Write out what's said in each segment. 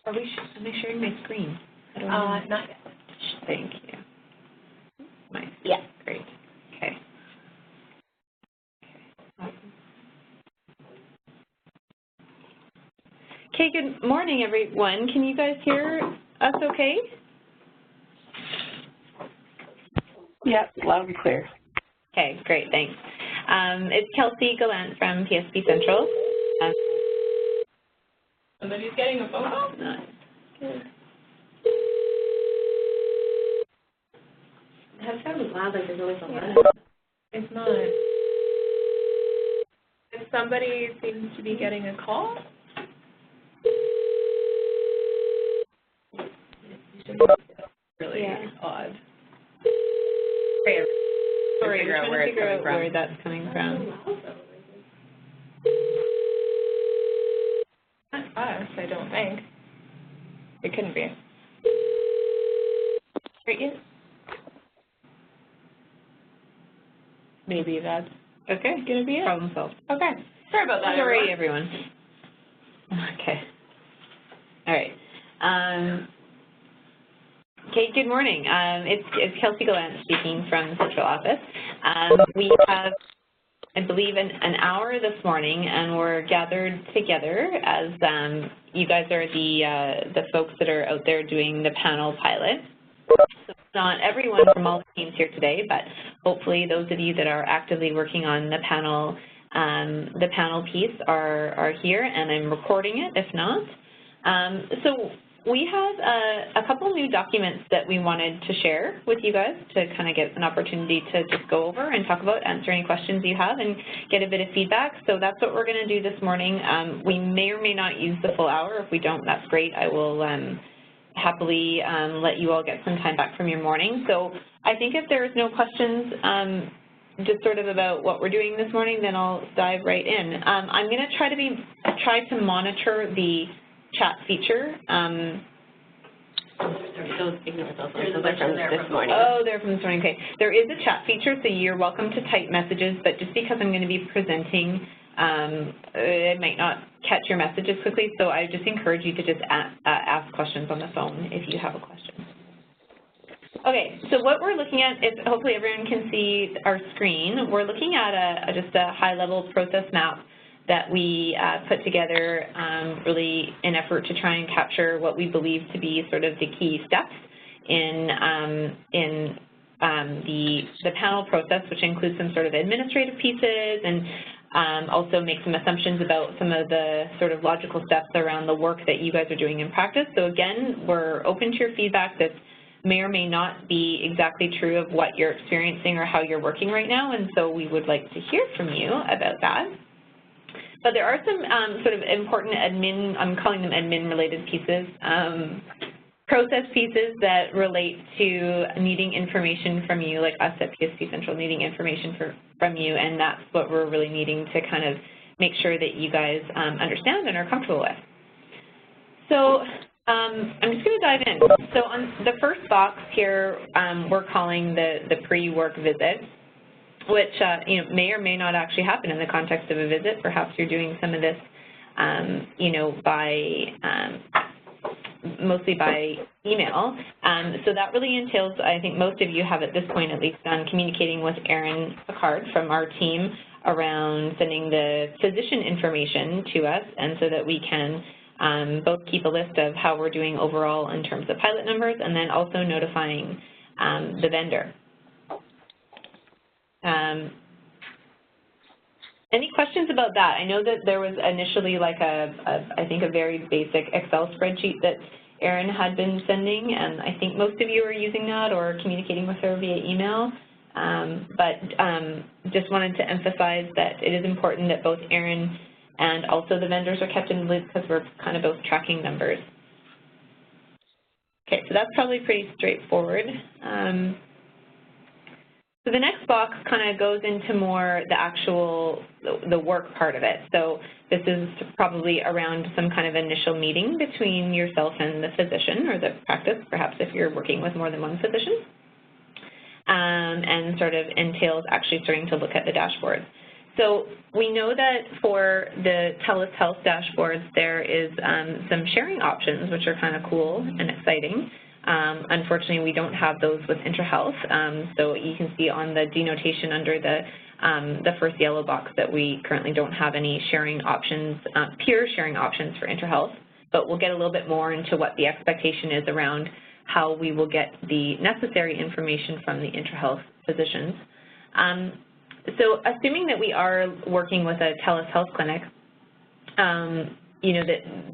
Am I sharing my screen? I don't know. Not yet. Thank you. Yeah. Great. Okay. Awesome. Okay, good morning, everyone. Can you guys hear us okay? Yep, loud and clear. Okay, great, thanks. It's Kelsey Gallant from PSP Central. Somebody's getting a phone call? Not good. That sounds loud, like there's always a line. It's not. If somebody seems to be getting a call? Really odd. Sorry, I'm trying to figure out where that's coming from. Not us, I don't think. It couldn't be. Right, yes. Maybe that's gonna be it. Problem solved. Okay. Sorry about that. Sorry, everyone. Okay. All right. Okay, good morning. It's Kelsey Gallant speaking from the Central Office. We have, I believe, an hour this morning, and we're gathered together as you guys are the folks that are out there doing the panel pilot. So not everyone from all the teams here today, but hopefully those of you that are actively working on the panel piece are here, and I'm recording it if not. So we have a couple new documents that we wanted to share with you guys to kind of get an opportunity to just go over and talk about, answer any questions you have, and get a bit of feedback. So that's what we're going to do this morning. We may or may not use the full hour. If we don't, that's great. I will happily let you all get some time back from your morning. So I think if there's no questions just sort of about what we're doing this morning, then I'll dive right in. I'm going to try to monitor the chat feature. Those ignore those. Those are from this morning. Oh, they're from this morning. Okay. There is a chat feature, so you're welcome to type messages, but just because I'm going to be presenting, it might not catch your messages quickly, so I just encourage you to just ask questions on the phone if you have a question. Okay, so what we're looking at is, hopefully everyone can see our screen. We're looking at just a high-level process map that we put together really in effort to try and capture what we believe to be sort of the key steps in the panel process, which includes some sort of administrative pieces and also make some assumptions about some of the sort of logical steps around the work that you guys are doing in practice. So again, we're open to your feedback. This may or may not be exactly true of what you're experiencing or how you're working right now, and so we would like to hear from you about that. But there are some sort of important admin, I'm calling them admin-related pieces, process pieces that relate to needing information from you, like us at PSP Central needing information from you, and that's what we're really needing to kind of make sure that you guys understand and are comfortable with. So I'm just going to dive in. So on the first box here, we're calling the pre-work visit, which you know, may or may not actually happen in the context of a visit. Perhaps you're doing some of this, you know, mostly by email. So that really entails, I think most of you have at this point at least done communicating with Erin Picard from our team around sending the physician information to us, and so that we can both keep a list of how we're doing overall in terms of pilot numbers, and then also notifying the vendor. Any questions about that? I know that there was initially like I think a very basic Excel spreadsheet that Erin had been sending, and I think most of you are using that or communicating with her via email. But just wanted to emphasize that it is important that both Erin and also the vendors are kept in the loop, because we're kind of both tracking numbers. Okay, so that's probably pretty straightforward. So the next box kind of goes into more the actual, the work part of it. So this is probably around some kind of initial meeting between yourself and the physician or the practice, perhaps if you're working with more than one physician, and sort of entails actually starting to look at the dashboard. So we know that for the TELUS Health dashboards, there is some sharing options, which are kind of cool and exciting. Unfortunately, we don't have those with IntraHealth. So you can see on the denotation under the first yellow box that we currently don't have any sharing options, peer sharing options for IntraHealth. But we'll get a little bit more into what the expectation is around how we will get the necessary information from the IntraHealth physicians. So assuming that we are working with a TELUS Health clinic, you know,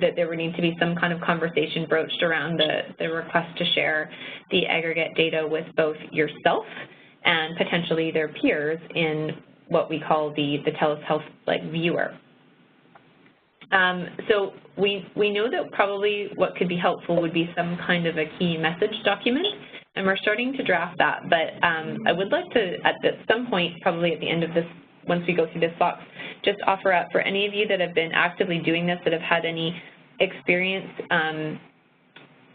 that there would need to be some kind of conversation broached around the request to share the aggregate data with both yourself and potentially their peers in what we call the TELUS Health viewer. So we know that probably what could be helpful would be some kind of a key message document, and we're starting to draft that. But I would like to, at some point, probably at the end of this, once we go through this box, just offer up for any of you that have been actively doing this, that have had any experience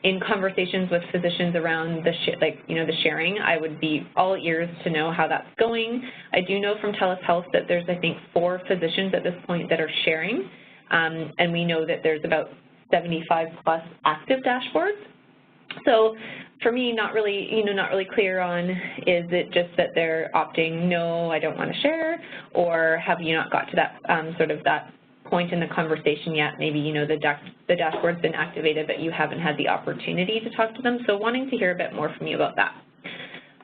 in conversations with physicians around the the sharing. I would be all ears to know how that's going. I do know from TELUS Health that there's, I think, 4 physicians at this point that are sharing. And we know that there's about 75 plus active dashboards. So for me, not really clear on, is it just that they're opting, no, I don't want to share, or have you not got to that sort of that point in the conversation yet? Maybe, the dashboard's been activated, but you haven't had the opportunity to talk to them. So wanting to hear a bit more from you about that.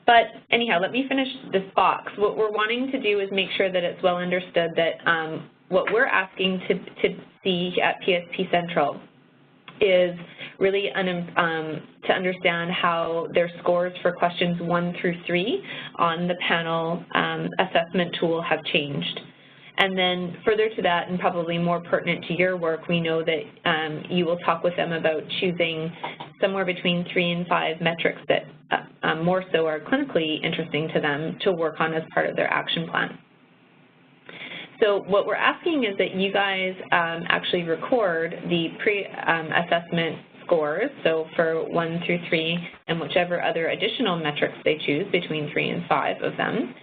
But anyhow, let me finish this box. What we're wanting to do is make sure that it's well understood that what we're asking to see at PSP Central is really to understand how their scores for questions 1 through 3 on the panel assessment tool have changed. And then further to that, and probably more pertinent to your work, we know that you will talk with them about choosing somewhere between 3 and 5 metrics that more so are clinically interesting to them to work on as part of their action plan. So what we're asking is that you guys actually record the pre-assessment scores, so for 1 through 3, and whichever other additional metrics they choose between 3 and 5 of them,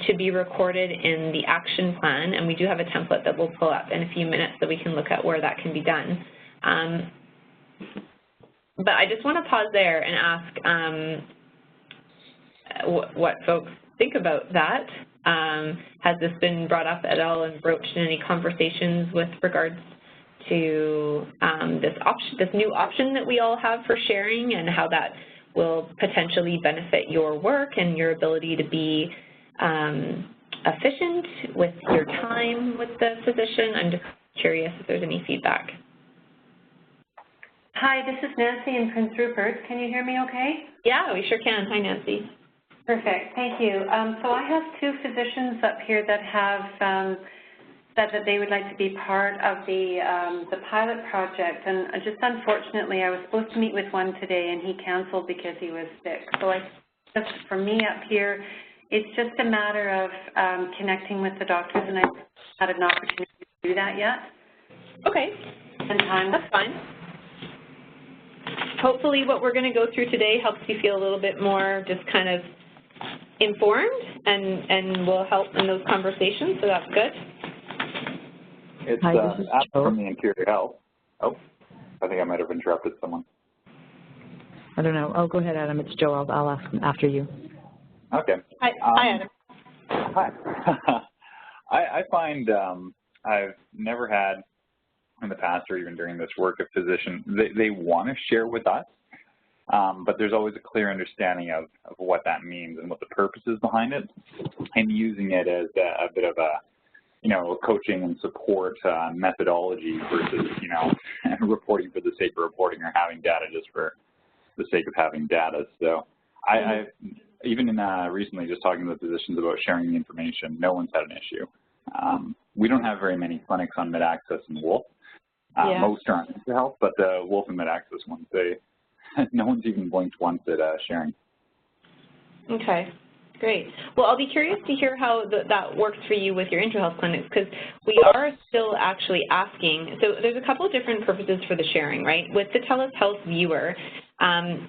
to be recorded in the action plan. And we do have a template that we'll pull up in a few minutes so we can look at where that can be done. But I just want to pause there and ask what folks think about that. Has this been brought up at all and broached in any conversations with regards to this new option that we all have for sharing, and how that will potentially benefit your work and your ability to be efficient with your time with the physician? I'm just curious if there's any feedback. Hi, this is Nancy in Prince Rupert. Can you hear me okay? Yeah, we sure can. Hi, Nancy. Perfect, thank you. So I have 2 physicians up here that have said that they would like to be part of the pilot project, and just unfortunately I was supposed to meet with one today and he canceled because he was sick. So just for me up here, it's just a matter of connecting with the doctors, and I haven't had an opportunity to do that yet. Okay. And time. That's fine. Hopefully what we're going to go through today helps you feel a little bit more just kind of informed and will help in those conversations, so that's good. It's Adam from the Interior Health. Oh, I think I might have interrupted someone. I don't know. Oh, go ahead, Adam. It's Joe. I'll ask after you. Okay. Hi, Adam. Hi. I find I've never had in the past, or even during this work, a physician, they want to share with us, but there's always a clear understanding of what that means and what the purpose is behind it, and using it as a bit of a coaching and support methodology versus, reporting for the sake of reporting, or having data just for the sake of having data. So I've even recently just talking to the physicians about sharing the information, no one's had an issue. We don't have very many clinics on Mid-Access and Wolf. Most are on IntraHealth, but the Wolf and Mid-Access ones, no one's even blinked once at sharing. Okay. Great. Well, I'll be curious to hear how that works for you with your IntraHealth clinics, because we are still actually asking. So there's a couple of different purposes for the sharing, right? With the TELUS Health Viewer,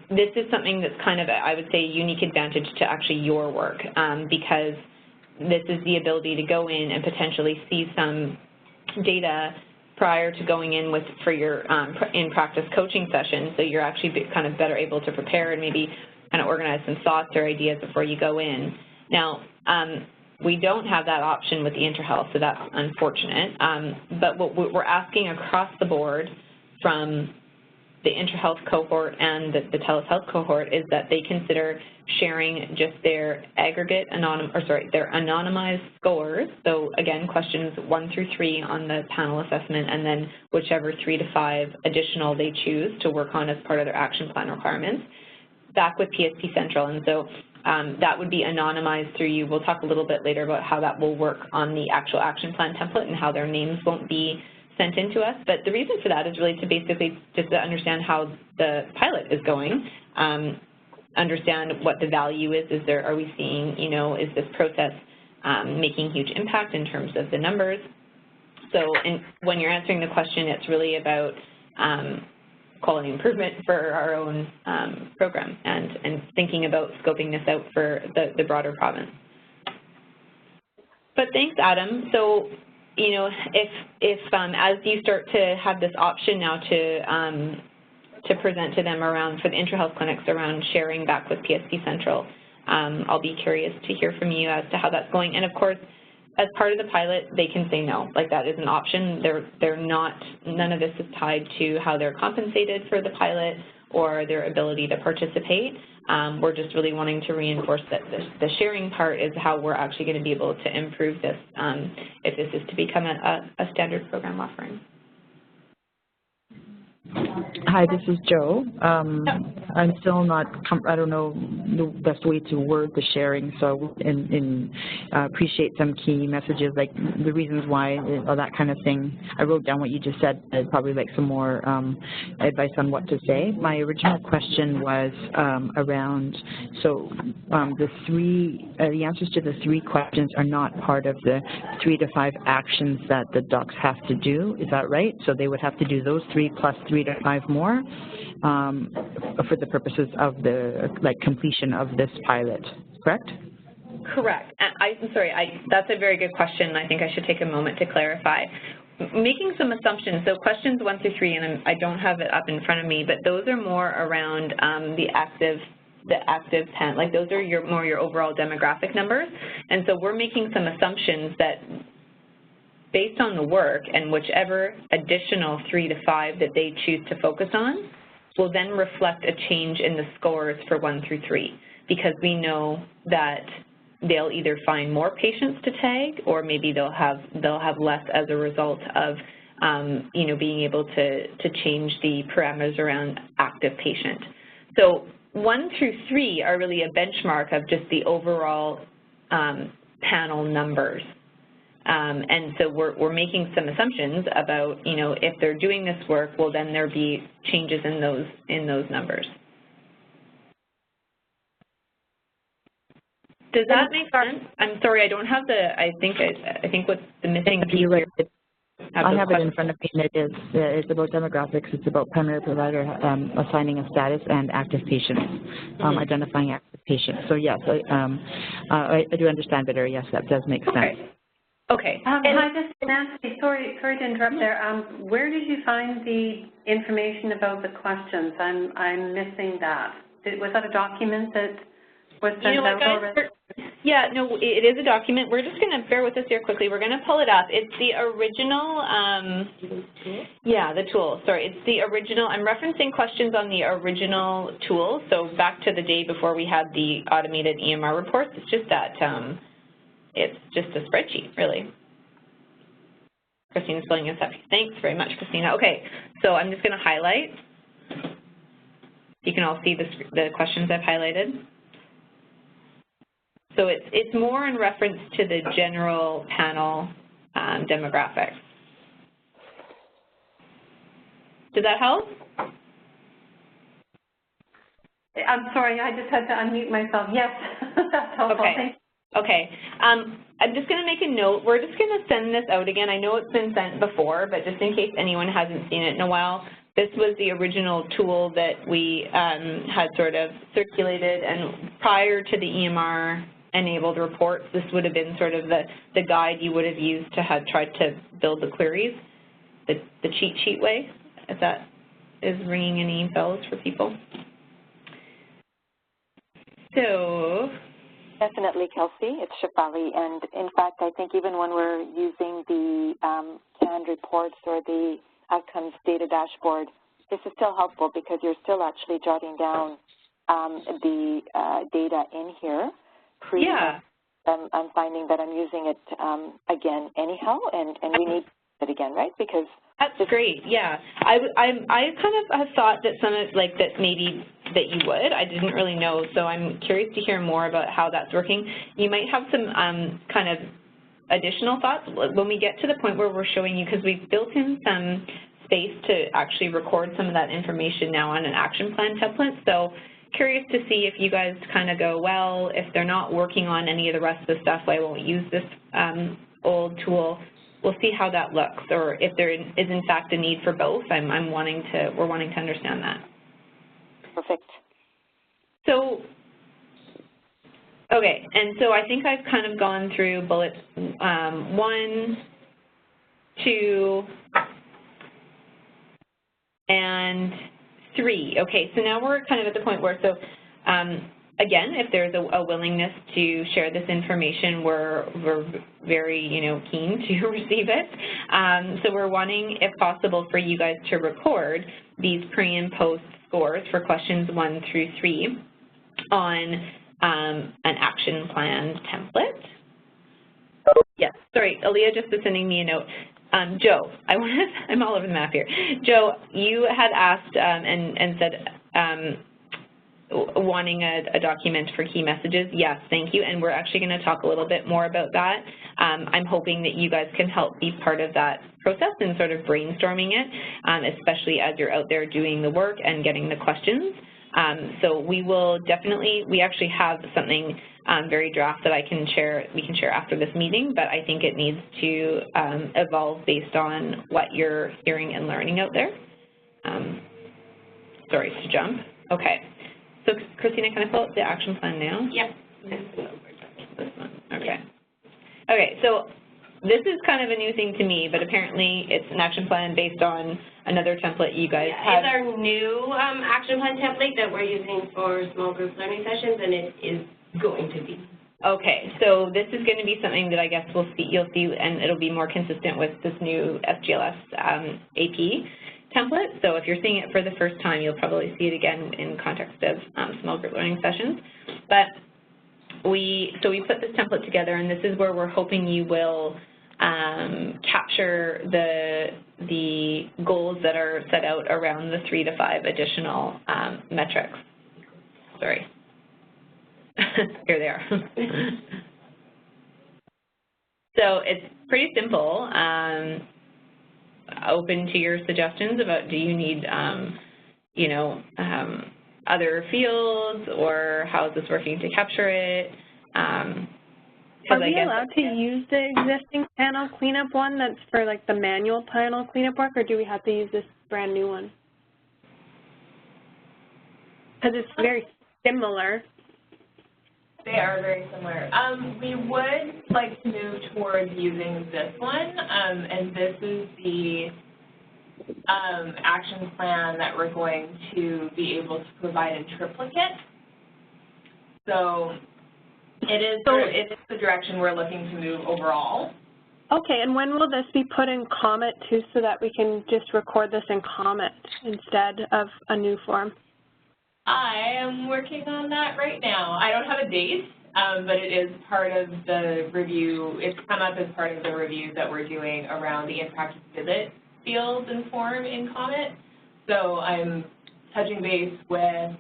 this is something that's kind of, I would say, a unique advantage to actually your work, because this is the ability to go in and potentially see some data prior to going in for your in-practice coaching session, so you're actually kind of better able to prepare and maybe kind of organize some thoughts or ideas before you go in. Now, we don't have that option with the IntraHealth, so that's unfortunate. But what we're asking across the board from the IntraHealth cohort and the TELUS Health cohort is that they consider sharing just their aggregate their anonymized scores. So again, questions 1 through 3 on the panel assessment, and then whichever 3 to 5 additional they choose to work on as part of their action plan requirements, back with PSP Central. And so that would be anonymized through you. We'll talk a little bit later about how that will work on the actual action plan template and how their names won't be sent in to us. But the reason for that is really to basically just to understand how the pilot is going, understand what the value is. Are we seeing, is this process making huge impact in terms of the numbers? So when you're answering the question, it's really about quality improvement for our own program and thinking about scoping this out for the broader province. But thanks, Adam. So, if as you start to have this option now to present to them around, for the IntraHealth clinics, around sharing back with PSP Central, I'll be curious to hear from you as to how that's going. And of course, as part of the pilot, they can say no, like that is an option. None of this is tied to how they're compensated for the pilot or their ability to participate. We're just really wanting to reinforce that the sharing part is how we're actually going to be able to improve this if this is to become a standard program offering. Hi, this is Jo. I'm still not, I don't know the best way to word the sharing, so appreciate some key messages, like the reasons why, or that kind of thing. I wrote down what you just said. I'd probably like some more advice on what to say. My original question was around, so the answers to the 3 questions are not part of the 3 to 5 actions that the docs have to do. Is that right? So they would have to do those 3 plus 3 to 5 more for the purposes of the completion of this pilot, correct? Correct. I'm sorry, that's a very good question. I think I should take a moment to clarify. Making some assumptions, so questions 1 through 3, and I don't have it up in front of me, but those are more around the active pen, like those are more your overall demographic numbers. And so we're making some assumptions that based on the work and whichever additional 3 to 5 that they choose to focus on will then reflect a change in the scores for 1 through 3, because we know that they'll either find more patients to tag, or maybe they'll have less as a result of being able to change the parameters around active patient. So 1 through 3 are really a benchmark of just the overall panel numbers. And so we're making some assumptions about, if they're doing this work, will then there be changes in those numbers. Does that make sense? I'm sorry, I don't have I think what's the missing piece here. I have it in front of me, and it's about demographics. It's about primary provider assigning a status and active patients, identifying active patients. So yes, I do understand better. Yes, that does make sense. Okay. Hi, this is Nancy. Sorry to interrupt there. Where did you find the information about the questions? I'm missing that. Was that a document that was sent out already? Yeah, no, it is a document. We're just going to bear with us here quickly. We're going to pull it up. It's the original, the tool. Sorry, it's the original. I'm referencing questions on the original tool. So back to the day before we had the automated EMR reports. It's just that. It's just a spreadsheet, really. Christina's filling this up. Thanks very much, Christina. Okay, so I'm just going to highlight. You can all see the questions I've highlighted. So it's more in reference to the general panel demographics. Did that help? I'm sorry, I just had to unmute myself. Yes, that's helpful. Okay. Thank you. Okay, I'm just going to make a note. We're just going to send this out again. I know it's been sent before, but just in case anyone hasn't seen it in a while, this was the original tool that we had sort of circulated, and prior to the EMR enabled reports, this would have been sort of the guide you would have used to have tried to build the queries, the cheat sheet way, if that is ringing any bells for people. So, definitely, Kelsey. It's Shefali, and in fact, I think even when we're using the canned reports or the outcomes data dashboard, this is still helpful because you're still actually jotting down the data in here. Yeah. I'm finding that I'm using it again anyhow, and we need it again, right? Because that's great. Yeah, I kind of have thought that some of that maybe that you would. I didn't really know, so I'm curious to hear more about how that's working. You might have some kind of additional thoughts when we get to the point where we're showing you, because we've built in some space to actually record some of that information now on an action plan template. So curious to see if you guys kind of go, well, if they're not working on any of the rest of the stuff, I won't use this old tool. We'll see how that looks, or if there is in fact a need for both. We're wanting to understand that. Perfect. So, okay, and so I think I've kind of gone through bullets 1, 2, and 3. Okay, so now we're kind of at the point where, so again, if there's a willingness to share this information, we're very, keen to receive it. So we're wanting, if possible, for you guys to record these pre and post scores for questions 1 through 3 on an action plan template. Yes, sorry, Aaliyah just was sending me a note. Joe, I'm all over the map here. Joe, you had asked and said wanting a document for key messages. Yes, thank you, and we're actually going to talk a little bit more about that. I'm hoping that you guys can help be part of that process and sort of brainstorming it, especially as you're out there doing the work and getting the questions. So we will definitely, we actually have something very draft that we can share after this meeting, but I think it needs to evolve based on what you're hearing and learning out there. Sorry to jump. Okay. So Christina, can I pull up the action plan now? Yep. This one. Okay. Okay, so this is kind of a new thing to me, but apparently it's an action plan based on another template you guys have. It's our new action plan template that we're using for small group learning sessions, and it is going to be. Okay, so this is going to be something that I guess you'll see, and it'll be more consistent with this new SGLS AP template. So if you're seeing it for the first time, you'll probably see it again in context of small group learning sessions. But we put this template together, and this is where we're hoping you will capture the goals that are set out around the 3 to 5 additional metrics. Sorry. Here they are. So it's pretty simple. Open to your suggestions about, do you need, other fields, or how is this working to capture it? Are we allowed to use the existing panel cleanup one that's for like the manual panel cleanup work, or do we have to use this brand new one? Because it's very similar. They are very similar. We would like to move towards using this one, and this is the action plan that we're going to be able to provide in triplicate. So it is the direction we're looking to move overall. Okay, and when will this be put in Comet too, so that we can just record this in Comet instead of a new form? I am working on that right now. I don't have a date, but it is part of the review. It's come up as part of the review that we're doing around the in-practice visit field and form in Comet. So I'm touching base with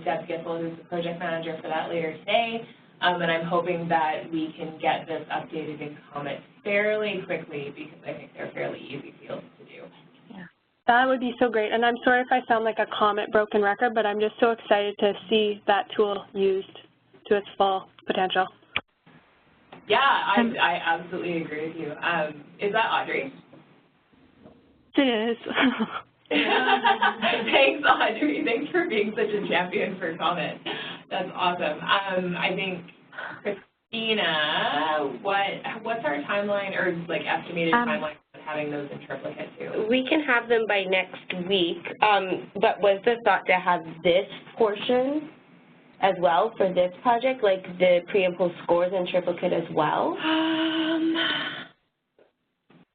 Deb Gissel, who's the project manager for that, later today, and I'm hoping that we can get this updated in Comet fairly quickly, because I think they're fairly easy fields to do. That would be so great. And I'm sorry if I sound like a Comet broken record, but I'm just so excited to see that tool used to its full potential. Yeah, I absolutely agree with you. Is that Audrey? It is. Thanks, Audrey. Thanks for being such a champion for Comet. That's awesome. I think Chris Dina, what's our timeline or like estimated timeline of having those in triplicate too? We can have them by next week, but was the thought to have this portion as well for this project, like the pre and post scores in triplicate as well?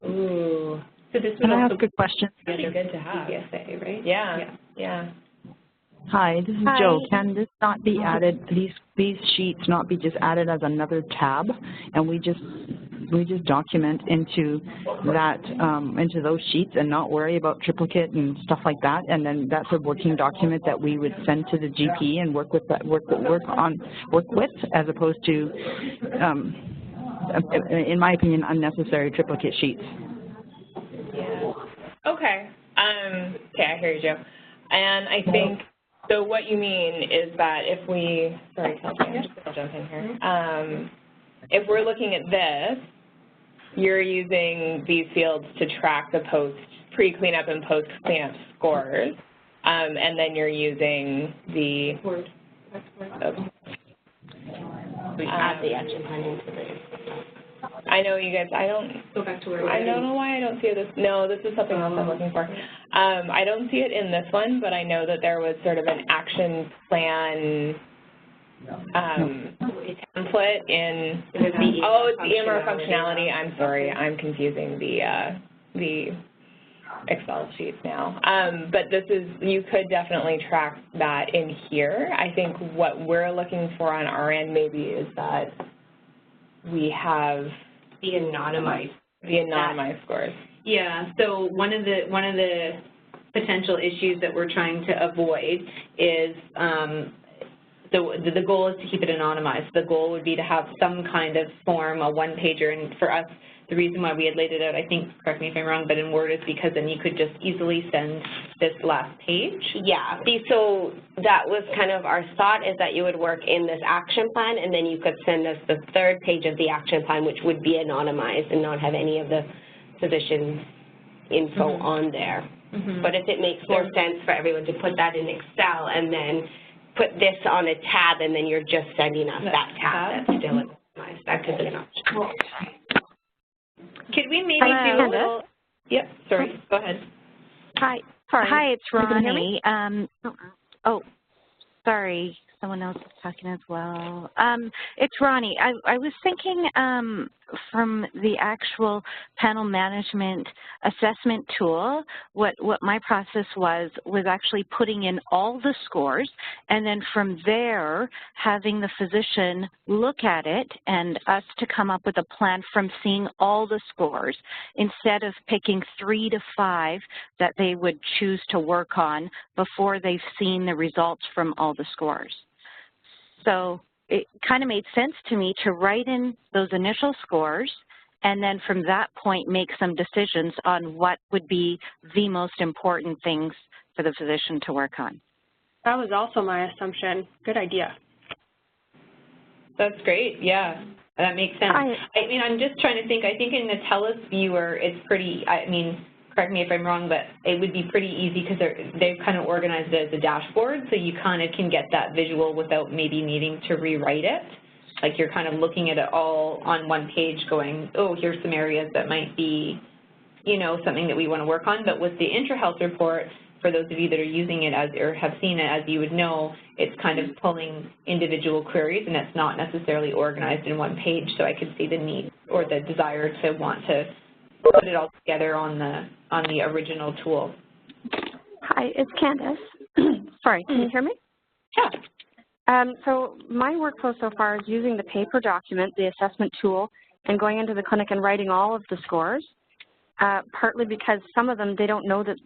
Ooh. So this would Can I also ask a question? be really good to have. PSA, right? Yeah. Hi, this is Joe. Can this not be added, these sheets not be just added as another tab, and we just document into that, into those sheets and not worry about triplicate and stuff like that, and then that's a working document that we would send to the GP and work with, as opposed to, in my opinion, unnecessary triplicate sheets. Yeah. Okay. Okay, I hear you, Joe. And I think, so what you mean is that if we, sorry, Kelsey, I'm just going to jump in here. If we're looking at this, you're using these fields to track the pre-cleanup and post-cleanup scores, and then you're using the Word. We add the action plan into the. I know you guys, Go back to where I don't know why I don't see this. No, this is something else I'm looking for. I don't see it in this one, but I know that there was sort of an action plan template in, it's the EMR functionality. I'm sorry, I'm confusing the Excel sheets now. But this is, you could definitely track that in here. I think what we're looking for on our end maybe is that we have The anonymized scores. Yeah, so one of the potential issues that we're trying to avoid is the goal is to keep it anonymized. The goal would be to have some kind of form, a one-pager, and for us, the reason why we had laid it out, I think, correct me if I'm wrong, but in Word is because then you could just easily send this last page. Yeah, so that was kind of our thought, is that you would work in this action plan and then you could send us the third page of the action plan, which would be anonymized and not have any of the physician's info on there. But if it makes more sense for everyone to put that in Excel and then put this on a tab and then you're just sending us that tab that's still anonymized, that could be an option. Could we maybe do a little? Yep. Sorry. Go ahead. Hi. Sorry. Hi, it's Ronnie. Oh, sorry. Someone else is talking as well. It's Ronnie. I was thinking from the actual panel management assessment tool, what my process was actually putting in all the scores, and then from there having the physician look at it and us to come up with a plan from seeing all the scores instead of picking 3 to 5 that they would choose to work on before they've seen the results from all the scores. So it kind of made sense to me to write in those initial scores and then from that point make some decisions on what would be the most important things for the physician to work on. That was also my assumption. Good idea. That's great. Yeah, that makes sense. I mean, I'm just trying to think. I think in the TELUS viewer, it's pretty, I mean, correct me if I'm wrong, but it would be pretty easy because they've kind of organized it as a dashboard, so you kind of can get that visual without maybe needing to rewrite it. Like you're kind of looking at it all on one page going, oh, here's some areas that might be, you know, something that we want to work on. But with the IntraHealth report, for those of you that are using it as or have seen it, as you would know, it's kind of pulling individual queries and it's not necessarily organized in one page. So I could see the need or the desire to want to put it all together on the original tool. Hi, it's Candace. Sorry, can you hear me? Yeah. So my workflow so far is using the paper document, the assessment tool, and going into the clinic and writing all of the scores, partly because some of them, they don't know that,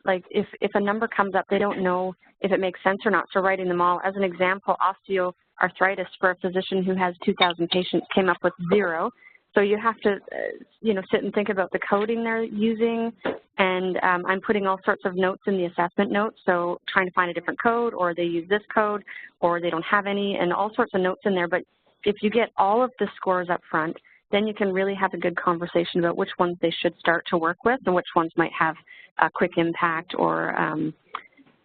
like if a number comes up, they don't know if it makes sense or not, so writing them all. As an example, osteoarthritis for a physician who has 2,000 patients came up with 0. So you have to, you know, sit and think about the coding they're using, and I'm putting all sorts of notes in the assessment notes, so trying to find a different code, or they use this code, or they don't have any, and all sorts of notes in there. But if you get all of the scores up front, then you can really have a good conversation about which ones they should start to work with and which ones might have a quick impact or,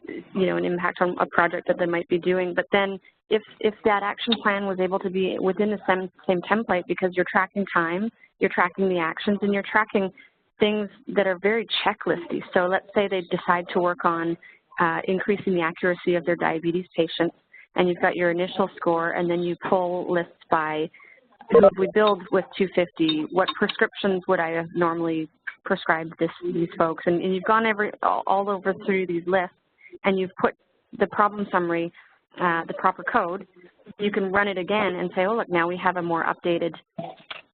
you know, an impact on a project that they might be doing. But then if that action plan was able to be within the same template, because you're tracking time, you're tracking the actions, and you're tracking things that are very checklisty. So let's say they decide to work on increasing the accuracy of their diabetes patients, and you've got your initial score, and then you pull lists by who have we billed with 250, what prescriptions would I have normally prescribed these folks, and you've gone all over through these lists, and you've put the problem summary, the proper code. You can run it again and say, oh, look, now we have a more updated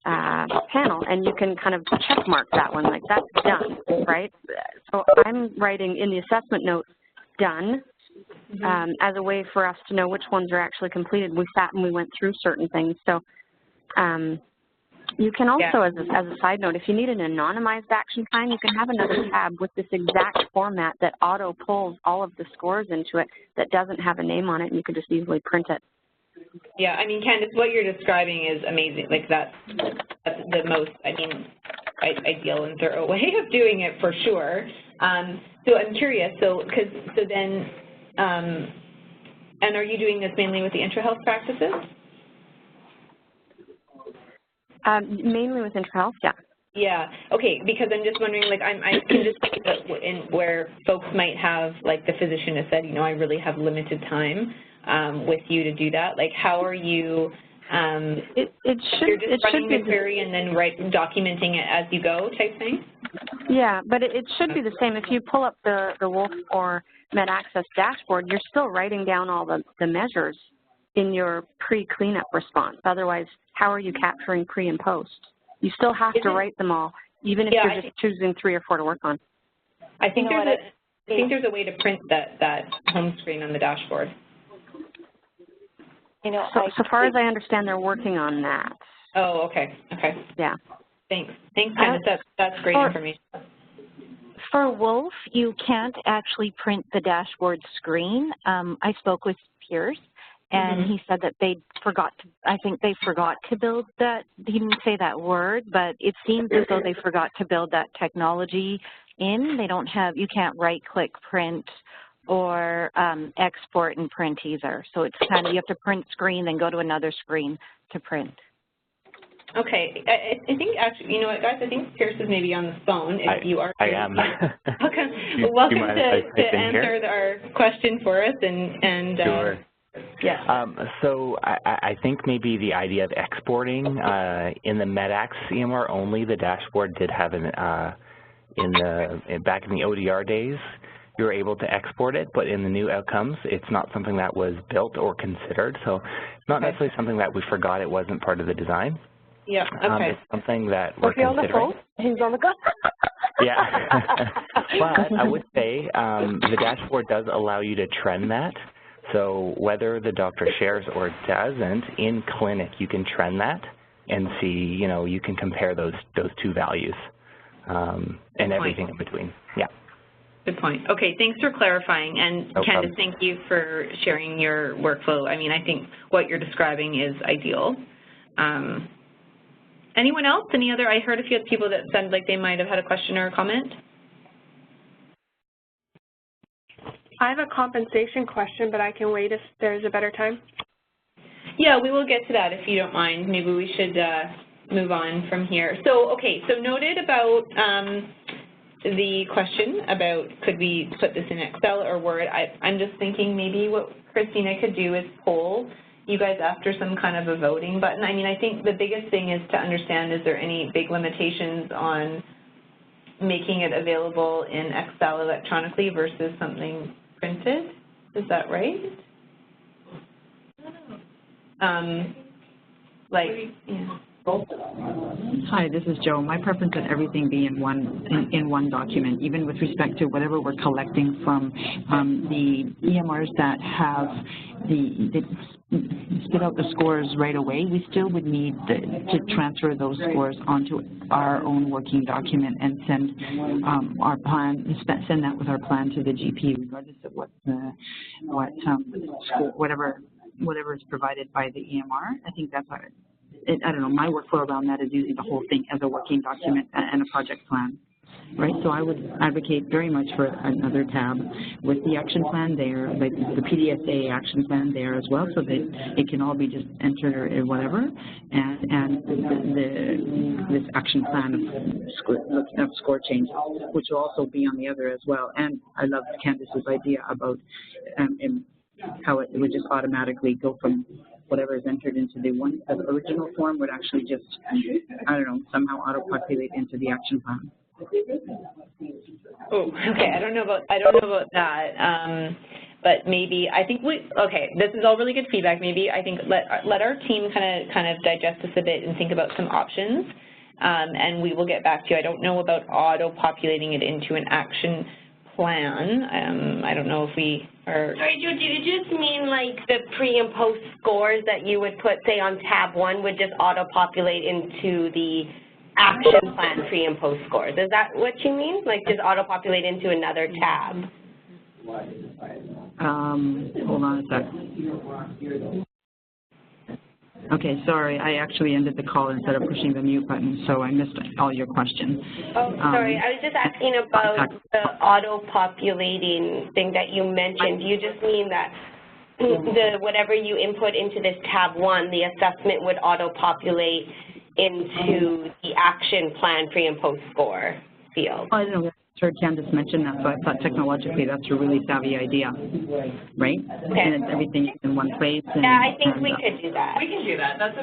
panel, and you can kind of check mark that one, like that's done, right? So I'm writing in the assessment notes, done, as a way for us to know which ones are actually completed. We sat and we went through certain things. So you can also, as a side note, if you need an anonymized action plan, you can have another tab with this exact format that auto pulls all of the scores into it that doesn't have a name on it, and you can just easily print it. Yeah, I mean, Candace, what you're describing is amazing. Like that's the most, I mean, ideal and thorough way of doing it for sure. So I'm curious, so then, and are you doing this mainly with the intrahealth practices? Mainly with intrahealth, yeah. Yeah, okay, because I'm just wondering, like, I can just think that in where folks might have, like the physician has said, you know, I really have limited time with you to do that. Like, how are you, you're just running the query and then documenting it as you go type thing? Yeah, but it should be the same. If you pull up the Wolf or MedAccess dashboard, you're still writing down all the measures in your pre-cleanup response. Otherwise, how are you capturing pre and post? You still have to write them all, even if you're just choosing 3 or 4 to work on. I think there's a way to print that home screen on the dashboard. You know, so far as I understand, they're working on that. Oh, okay. Okay. Yeah. Thanks, Candace. That's great information. For Wolf, you can't actually print the dashboard screen. I spoke with Pierce, and he said that they forgot to, I think they forgot to build that. He didn't say that word, but it seems as though they forgot to build that technology in. They don't have, you can't right-click print or export and print either. So it's kind of, you have to print screen, then go to another screen to print. Okay, I think actually, you know what, guys, I think Pierce is maybe on the phone. If you are, I am. Okay, welcome to answer our question for us. And sure. Yeah. So I think maybe the idea of exporting in the MedAx EMR only, the dashboard did have an back in the ODR days, you were able to export it, but in the new outcomes, it's not something that was built or considered. So it's not necessarily something that we forgot it wasn't part of the design. Yeah, okay. It's something that we're considering. On the phone? He's on the go. Yeah. But I would say the dashboard does allow you to trend that. So whether the doctor shares or doesn't, in clinic you can trend that and see, you know, you can compare those two values and everything in between. Yeah. Good point. Okay, thanks for clarifying. And No Candace, problem. thank you for sharing your workflow. I mean, I think what you're describing is ideal. Anyone else? Any other? I heard a few people that sounded like they might have had a question or a comment. I have a compensation question, but I can wait if there's a better time. Yeah, we will get to that if you don't mind. Maybe we should move on from here. So, okay, so noted about the question about could we put this in Excel or Word. I'm just thinking maybe what Christina could do is poll you guys after some kind of a voting button. I mean, I think the biggest thing is to understand, is there any big limitations on making it available in Excel electronically versus something printed? Is that right? Yeah. Hi, this is Joe. My preference is everything be in one document, even with respect to whatever we're collecting from the EMRs that have spit out the scores right away. We still would need to transfer those scores onto our own working document and send our plan, send that with our plan to the GP, regardless of whatever is provided by the EMR. I think that's I don't know, my workflow around that is using the whole thing as a working document and a project plan. right? So I would advocate very much for another tab with the action plan there, like the PDSA action plan there as well, so that it can all be just entered or whatever, and this action plan of score changes, which will also be on the other as well. And I love Candace's idea about how it would just automatically go from whatever is entered into the original form would actually just, I don't know, somehow auto-populate into the action plan. Oh, okay. I don't know about that. But maybe I think this is all really good feedback. Maybe I think let our team kind of digest this a bit and think about some options, and we will get back to you. I don't know about auto-populating it into an action plan. I don't know if we are. Sorry, do you just mean like the pre and post scores that you would put, say, on tab 1 would just auto-populate into the action plan pre and post scores? Is that what you mean? Like just auto-populate into another tab? Hold on a sec. Okay, sorry, I actually ended the call instead of pushing the mute button, so I missed all your questions. Oh, sorry, I was just asking about the auto-populating thing that you mentioned. Do you just mean that whatever you input into this tab 1, the assessment would auto-populate into the action plan pre and post score field? I don't know. I heard Candace mention that, so I thought technologically that's a really savvy idea, right? Okay. And it's everything in one place. And, yeah, I think we could do that. We can do that. That's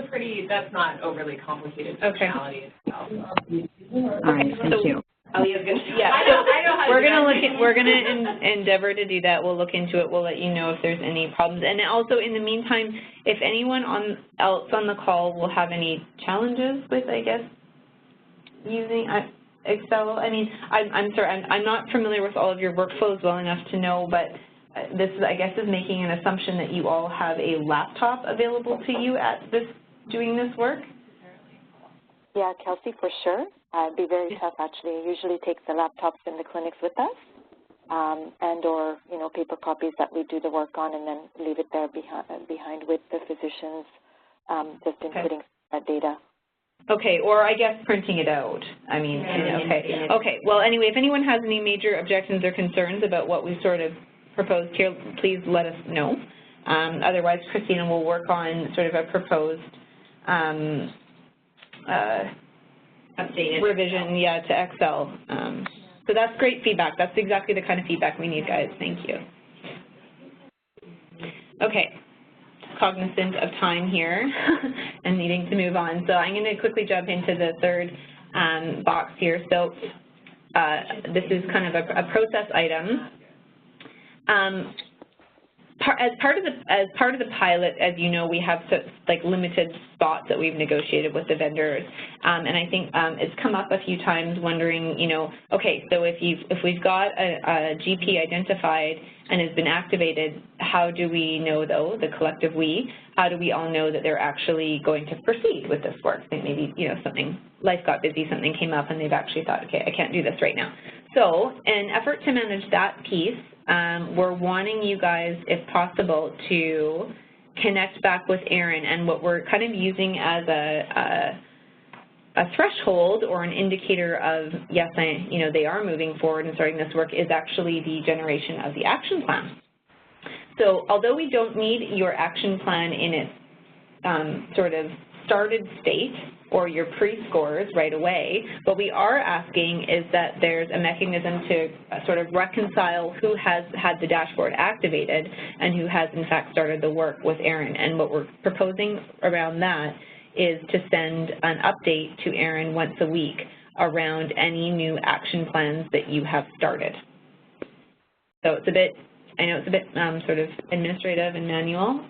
not overly complicated functionality itself. All right, thank you. Yeah, we're gonna endeavor to do that. We'll look into it. We'll let you know if there's any problems. And also, in the meantime, if anyone else on the call will have any challenges with, I guess, using Excel. I mean, I'm sorry, I'm not familiar with all of your workflows well enough to know, but this, I guess, is making an assumption that you all have a laptop available to you at doing this work. Yeah, Kelsey, for sure. It'd be very tough, actually. I usually take the laptops in the clinics with us, and or, paper copies that we do the work on and then leave it there behind with the physicians, just inputting that data. Okay, or I guess printing it out. I mean, okay. Okay, well, anyway, if anyone has any major objections or concerns about what we sort of proposed here, please let us know. Otherwise, Christina will work on sort of a proposed updated revision, to Excel. So that's great feedback. That's exactly the kind of feedback we need, guys. Thank you. Okay, cognizant of time here and needing to move on. So I'm going to quickly jump into the third box here. So this is kind of a process item. As part of the pilot, as you know, we have limited spots that we've negotiated with the vendors, and I think it's come up a few times wondering, okay, so if we've got a GP identified and has been activated, how do we know, though, the collective we, how do we all know that they're actually going to proceed with this work? I think maybe, life got busy, something came up, and they've actually thought, okay, I can't do this right now. So in an effort to manage that piece, we're wanting you guys, if possible, to connect back with Erin, and what we're kind of using as a threshold or an indicator of, yes, they are moving forward and starting this work, is actually the generation of the action plan. So although we don't need your action plan in its sort of started state or your pre-scores right away, what we are asking is that there's a mechanism to sort of reconcile who has had the dashboard activated and who has in fact started the work with Erin. And what we're proposing around that is to send an update to Erin once a week around any new action plans that you have started. So it's a bit, I know it's a bit sort of administrative and manual.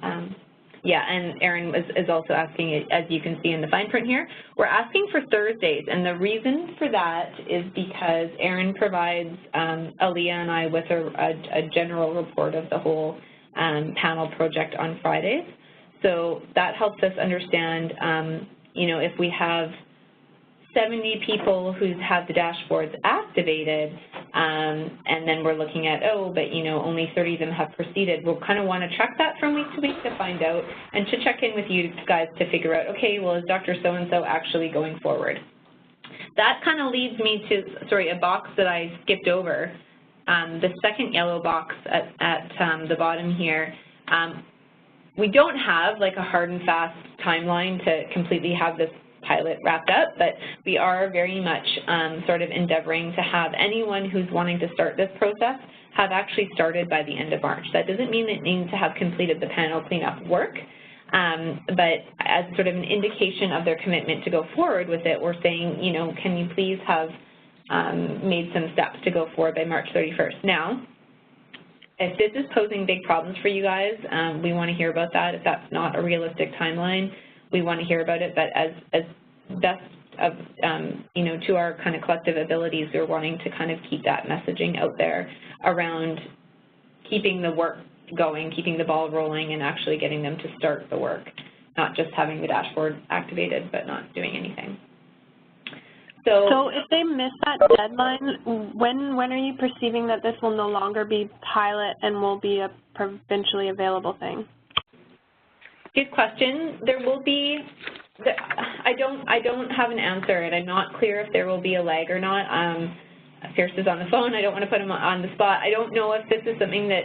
Yeah, and Erin is also asking, as you can see in the fine print here, we're asking for Thursdays, and the reason for that is because Erin provides Aaliyah and I with a general report of the whole panel project on Fridays. So that helps us understand, if we have 70 people who have the dashboards activated, and then we're looking at, but only 30 of them have proceeded. We'll kind of want to track that from week to week to find out, and to check in with you guys to figure out, okay, well, is Dr. So-and-so actually going forward? that kind of leads me to, sorry, a box that I skipped over. The second yellow box at the bottom here. We don't have like a hard and fast timeline to completely have this pilot wrapped up, but we are very much sort of endeavoring to have anyone who's wanting to start this process have actually started by the end of March. That doesn't mean they need to have completed the panel cleanup work, but as sort of an indication of their commitment to go forward with it, we're saying, you know, can you please have made some steps to go forward by March 31st. Now, if this is posing big problems for you guys, we want to hear about that. If that's not a realistic timeline, we want to hear about it, but as best of, you know, to our kind of collective abilities, we're wanting to kind of keep that messaging out there around keeping the work going, keeping the ball rolling, and actually getting them to start the work, not just having the dashboard activated but not doing anything. So if they miss that deadline, when are you perceiving that this will no longer be pilot and will be a provincially available thing? Good question. There will be, I don't have an answer, and I'm not clear if there will be a lag or not. Fierce is on the phone. I don't want to put him on the spot. I don't know if this is something that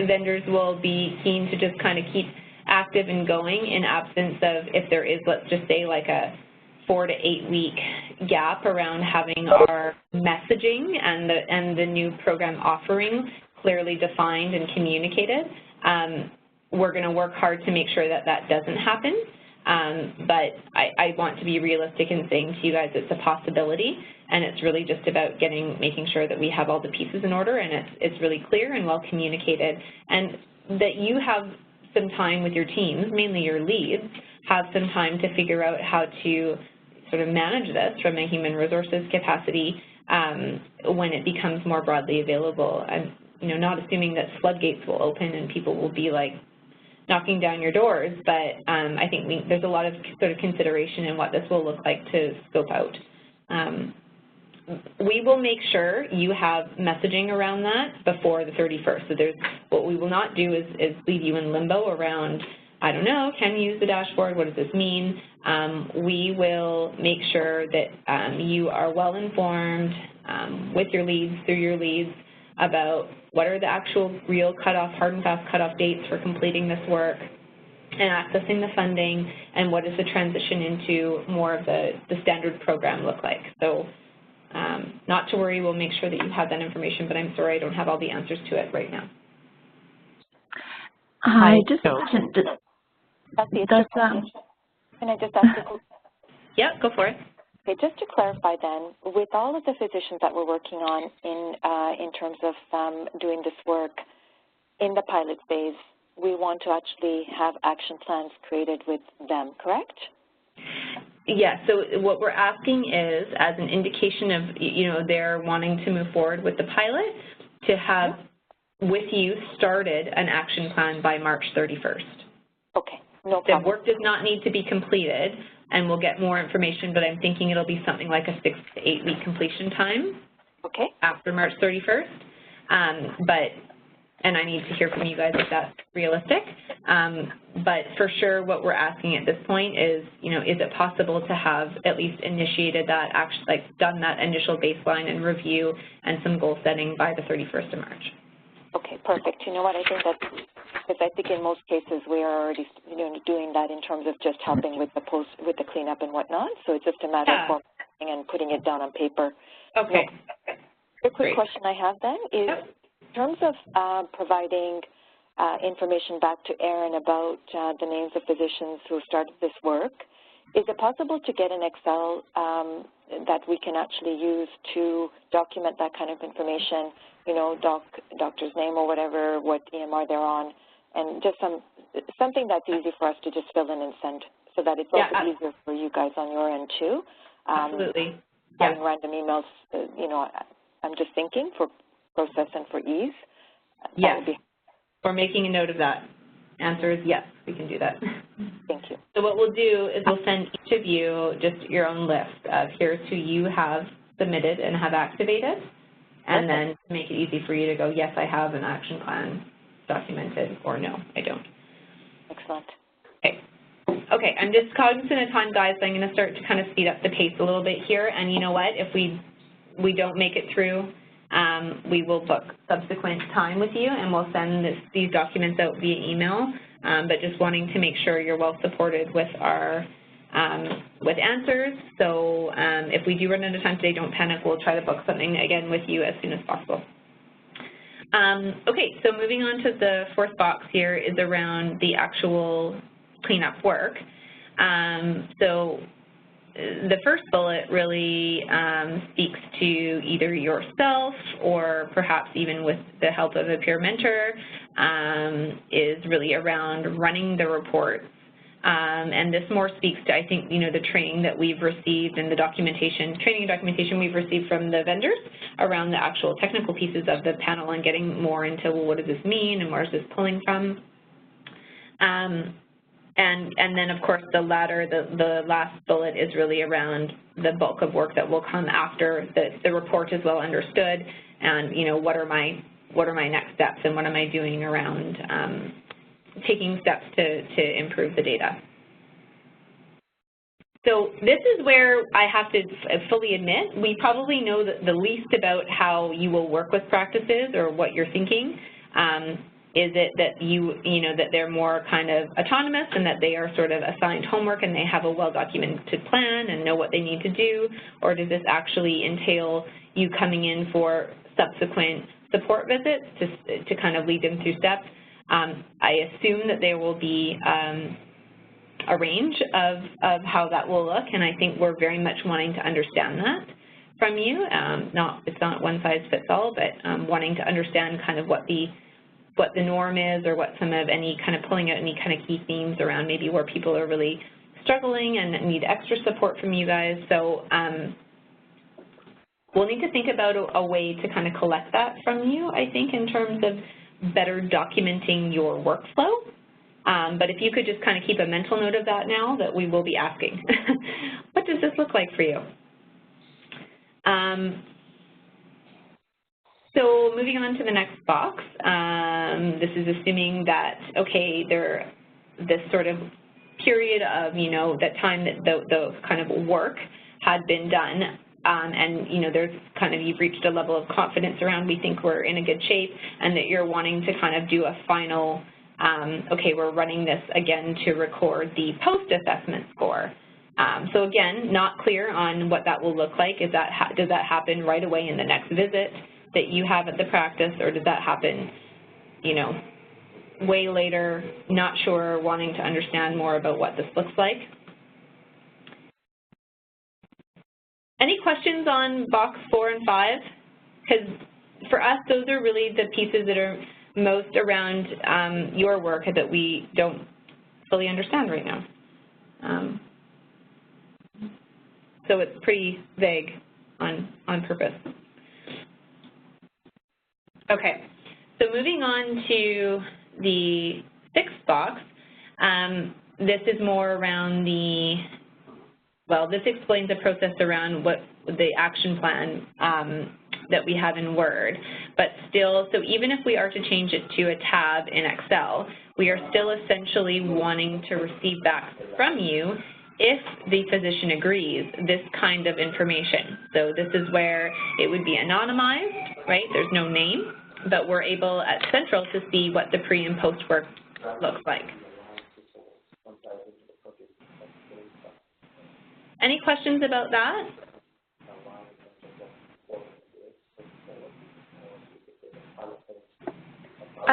vendors will be keen to just kind of keep active and going in absence of, if there is, let's just say, like a 4 to 8 week gap around having our messaging and the new program offering clearly defined and communicated. We're going to work hard to make sure that that doesn't happen, but I want to be realistic in saying to you guys it's a possibility, and it's really just about making sure that we have all the pieces in order and it's really clear and well communicated, and that you have some time with your teams, mainly your leads, have some time to figure out how to sort of manage this from a human resources capacity when it becomes more broadly available. I'm, you know, not assuming that floodgates will open and people will be like knocking down your doors, but I think there's a lot of sort of consideration in what this will look like to scope out. We will make sure you have messaging around that before the 31st. So what we will not do is leave you in limbo around, I don't know, can you use the dashboard? What does this mean? We will make sure that you are well informed with your leads, through your leads, about what are the actual real cutoff, hard and fast cutoff dates for completing this work and accessing the funding, and what does the transition into more of the standard program look like. So not to worry, we'll make sure that you have that information, but I'm sorry I don't have all the answers to it right now. Hi, just a question. Can I just ask you? Yeah, go for it. Okay, just to clarify then, with all of the physicians that we're working on in terms of doing this work in the pilot phase, we want to actually have action plans created with them, correct? Yeah, so what we're asking is, as an indication of, you know, they're wanting to move forward with the pilot, to have with you started an action plan by March 31st. Okay, no problem. The work does not need to be completed, and we'll get more information, but I'm thinking it'll be something like a 6 to 8 week completion time. Okay. After March 31st. And I need to hear from you guys if that's realistic. But for sure, what we're asking at this point is, you know, is it possible to have at least initiated that, done that initial baseline and review and some goal setting by the 31st of March? Okay, perfect. You know what, I think that's, because I think in most cases we are already, you know, doing that in terms of just helping with the cleanup and whatnot. So it's just a matter of formatting and putting it down on paper. Okay. The quick question I have then is, in terms of providing information back to Erin about the names of physicians who started this work, is it possible to get an Excel that we can actually use to document that kind of information, you know, doctor's name or whatever, what EMR they're on, and just something that's easy for us to just fill in and send, so that it's also easier for you guys on your end too. Absolutely. Having random emails, you know, I'm just thinking for process and for ease. Yes. We're making a note of that. Answer is yes, we can do that. Thank you. So what we'll do is we'll send each of you just your own list of here's who you have submitted and have activated, and then to make it easy for you to go, yes, I have an action plan documented, or no, I don't. Excellent. Okay. Okay, I'm just cognizant of time, guys, so I'm going to start to kind of speed up the pace a little bit here. And you know what? If we don't make it through, we will book subsequent time with you, and we'll send these documents out via email. But just wanting to make sure you're well supported with our with answers. So if we do run out of time today, don't panic. We'll try to book something again with you as soon as possible. Okay, so moving on to the fourth box here is around the actual cleanup work. So the first bullet really speaks to either yourself or perhaps even with the help of a peer mentor, is really around running the reports. And this more speaks to, I think, the training that we've received and the training and documentation we've received from the vendors around the actual technical pieces of the panel and getting more into, well, what does this mean and where is this pulling from? And then, of course, the last bullet is really around the bulk of work that will come after the report is well understood, and what are my next steps and what am I doing around taking steps to improve the data. So this is where I have to fully admit we probably know the least about how you will work with practices or what you're thinking. Is it that that they're more kind of autonomous and that they are sort of assigned homework and they have a well-documented plan and know what they need to do, or does this actually entail you coming in for subsequent support visits to kind of lead them through steps? I assume that there will be a range of how that will look, and I think we're very much wanting to understand that from you. It's not one size fits all, but wanting to understand kind of what the norm is, or what pulling out any kind of key themes around maybe where people are really struggling and need extra support from you guys. So we'll need to think about a way to kind of collect that from you, I think, in terms of better documenting your workflow. But if you could just kind of keep a mental note of that now, that we will be asking. What does this look like for you? So moving on to the next box, this is assuming that, okay, this sort of period of, that time that the kind of work had been done, and there's kind of, you've reached a level of confidence around, we think we're in a good shape, and that you're wanting to kind of do a final, okay, we're running this again to record the post-assessment score. So again, not clear on what that will look like. Does that happen right away in the next visit that you have at the practice, or does that happen, way later, not sure, wanting to understand more about what this looks like? Any questions on box 4 and 5? Because for us, those are really the pieces that are most around your work that we don't fully understand right now. So it's pretty vague on purpose. Okay, so moving on to the 6th box, this is more around this explains the process around what the action plan that we have in Word, but still, so even if we are to change it to a tab in Excel, we are still essentially wanting to receive back from you, if the physician agrees, this kind of information. So this is where it would be anonymized, right? There's no name, but we're able at Central to see what the pre and post work looks like. Any questions about that?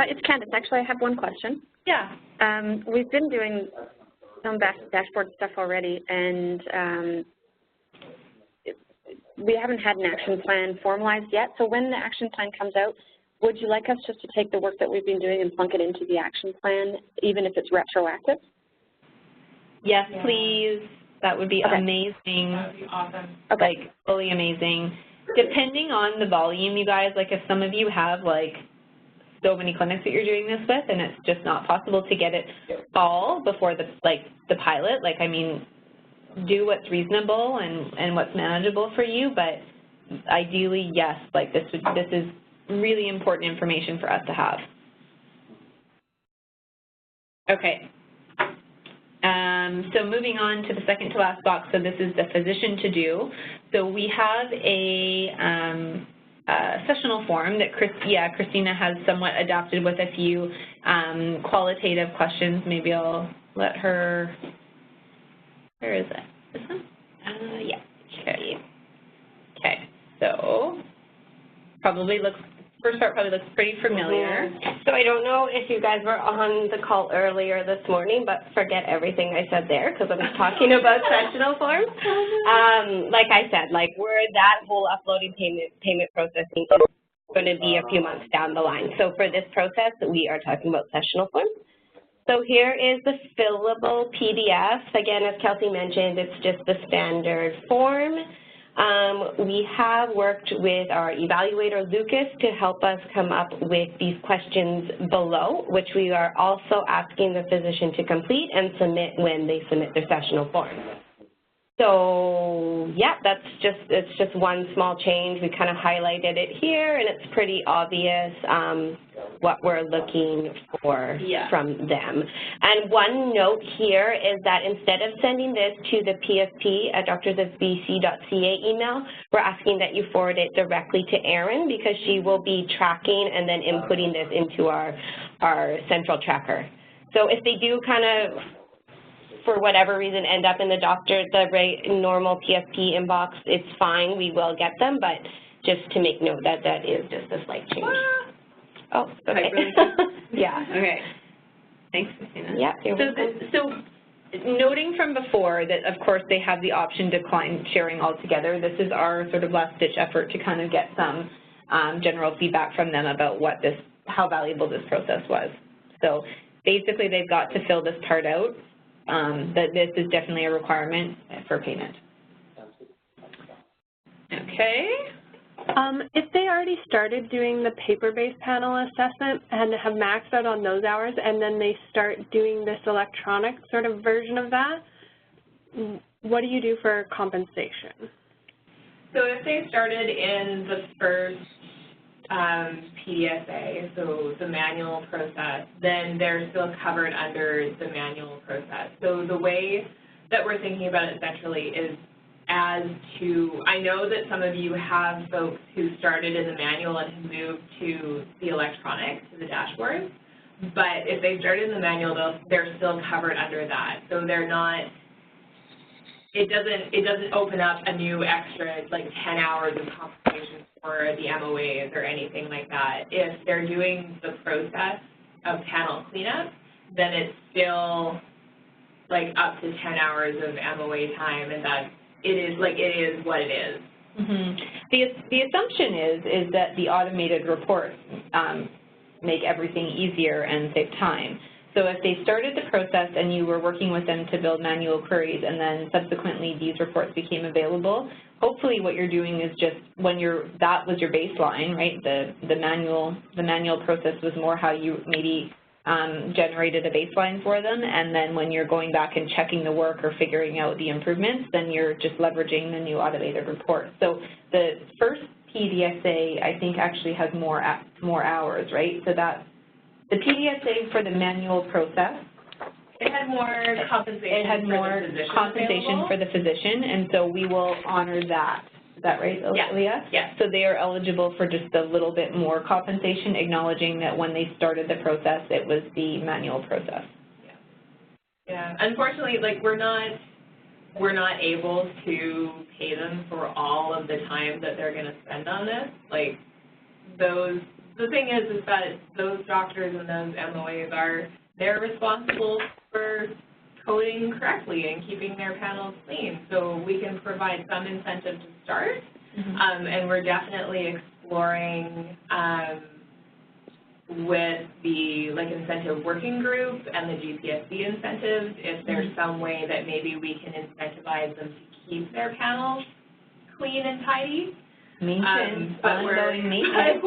It's Candace. Actually, I have one question. Yeah. We've been doing some dashboard stuff already, and we haven't had an action plan formalized yet. So when the action plan comes out, would you like us just to take the work that we've been doing and plunk it into the action plan, even if it's retroactive? Yes, please. That would be amazing. That would be awesome. Okay. Like, fully amazing. Depending on the volume, you guys, like if some of you have like so many clinics that you're doing this with and it's just not possible to get it all before the pilot, like, I mean, do what's reasonable and what's manageable for you, but ideally, yes, like this is really important information for us to have. Okay. So moving on to the second to last box, so this is the physician to do. So we have a sessional form that Christina has somewhat adapted with a few qualitative questions. Maybe I'll let her, where is it? This one? Yeah, okay, so probably looks, first part probably looks pretty familiar. So I don't know if you guys were on the call earlier this morning, but forget everything I said there because I'm talking about sessional forms. Like I said, like that whole uploading payment processing is going to be a few months down the line. So for this process, we are talking about sessional forms. So here is the fillable PDF. Again, as Kelsey mentioned, it's just the standard form. We have worked with our evaluator, Lucas, to help us come up with these questions below, which we are also asking the physician to complete and submit when they submit their sessional form. So, yeah, it's just one small change. We kind of highlighted it here, and it's pretty obvious what we're looking for from them. And one note here is that instead of sending this to the PSP at doctorsofbc.ca email, we're asking that you forward it directly to Erin because she will be tracking and then inputting this into our central tracker. So if they do kind of, for whatever reason, end up in the normal PSP inbox, it's fine, we will get them, but just to make note that that is just a slight change. Oh, okay. Yeah. Okay. Thanks, Christina. Yeah. So noting from before that, of course, they have the option to decline sharing altogether. This is our sort of last-ditch effort to kind of get some general feedback from them about how valuable this process was. So basically, they've got to fill this part out. That this is definitely a requirement for payment. Okay. If they already started doing the paper-based panel assessment and have maxed out on those hours and then they start doing this electronic sort of version of that, what do you do for compensation? So if they started in the first PDSA, so the manual process, then they're still covered under the manual process. So the way that we're thinking about it centrally is as to, I know that some of you have folks who started in the manual and have moved to the electronic, to the dashboard, but if they started in the manual, they're still covered under that. So they're not, it doesn't open up a new extra, like 10 hours of compensation for the MOAs or anything like that. If they're doing the process of panel cleanup, then it's still like up to 10 hours of MOA time, and that it is what it is. Mm-hmm. The assumption is that the automated reports make everything easier and save time. So if they started the process and you were working with them to build manual queries and then subsequently these reports became available, hopefully what you're doing is just that was your baseline, right? The manual process was more how you maybe generated a baseline for them, and then when you're going back and checking the work or figuring out the improvements, then you're just leveraging the new automated report. So the first PDSA, I think, actually has more hours, right? So that the PDSA for the manual process, it had more compensation. It had more compensation for the physician, and so we will honor that. Is that right, Leah? Yes. So they are eligible for just a little bit more compensation, acknowledging that when they started the process, it was the manual process. Yeah. Unfortunately, like we're not able to pay them for all of the time that they're going to spend on this. Like the thing is that those doctors and those MOAs they're responsible for coding correctly and keeping their panels clean. So we can provide some incentive to start, and we're definitely exploring with the incentive working group and the GPSB incentives if there's some way that maybe we can incentivize them to keep their panels clean and tidy. Maintenance, but ongoing maintenance.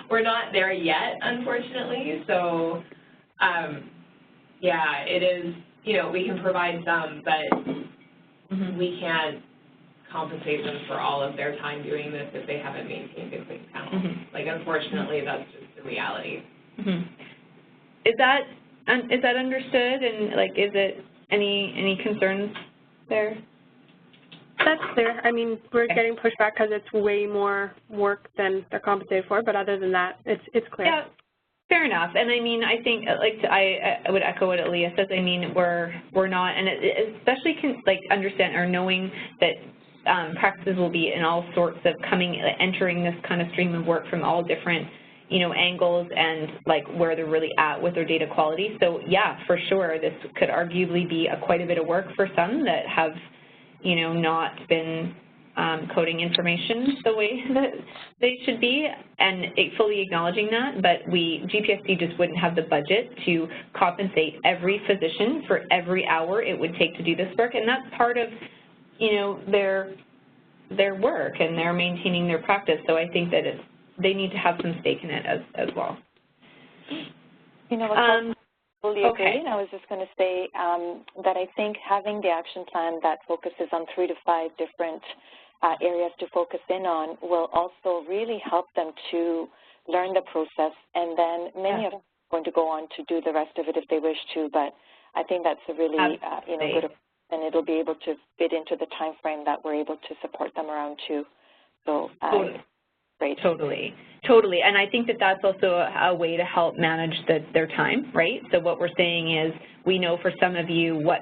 we're not there yet, unfortunately. So, yeah, it is. We can provide some, but we can't compensate them for all of their time doing this if they haven't maintained a clean panel. Like, unfortunately, that's just the reality. Is that understood? And is it Any concerns there? That's clear. I mean, we're getting pushback because it's way more work than they're compensated for, but other than that, it's clear. Yeah, fair enough. And I mean, I think I would echo what Aaliyah says. I mean, we're not, and especially understand or knowing that practices will be in all sorts of entering this kind of stream of work from all different, angles and where they're really at with their data quality. So yeah, for sure, this could arguably be quite a bit of work for some that have, not been coding information the way that they should be, and fully acknowledging that, but GPSC just wouldn't have the budget to compensate every physician for every hour it would take to do this work, and that's part of, their work, and they're maintaining their practice. So I think that they need to have some stake in it as well. Totally agree. And I was just going to say that I think having the action plan that focuses on 3 to 5 different areas to focus in on will also really help them to learn the process, and then many of them are going to go on to do the rest of it if they wish to. But I think that's a really good approach, and it'll be able to fit into the time frame that we're able to support them around too. So great. Totally. And I think that that's also a way to help manage their time, right? So what we're saying is we know for some of you what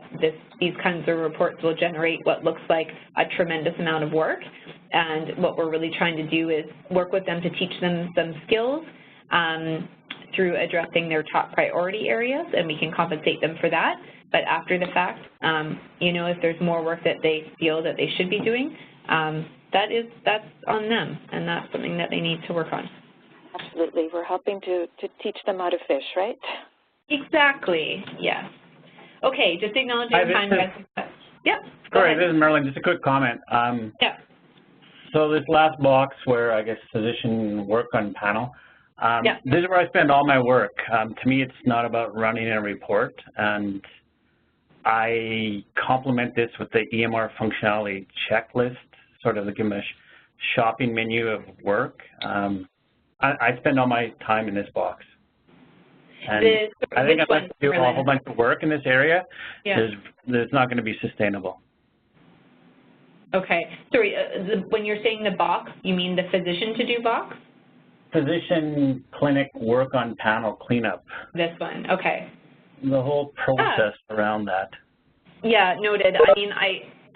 these kinds of reports will generate what looks like a tremendous amount of work. And what we're really trying to do is work with them to teach them some skills through addressing their top priority areas, and we can compensate them for that. But after the fact, if there's more work that they feel that they should be doing, that's on them, and that's something that they need to work on. Absolutely. We're helping to teach them how to fish, right? Exactly. Yes. Okay, just acknowledging time. Yep. Sorry, this is Merlin. Just a quick comment. So this last box where I guess physician work on panel, this is where I spend all my work. To me, it's not about running a report, and I complement this with the EMR functionality checklist, sort of like a shopping menu of work. I spend all my time in this box. And I think I'd like to do a whole bunch of work in this area. There's not going to be sustainable. Okay. Sorry, when you're saying the box, you mean the physician to do box? Physician clinic work on panel cleanup. This one, okay. The whole process around that. Yeah, noted. I mean,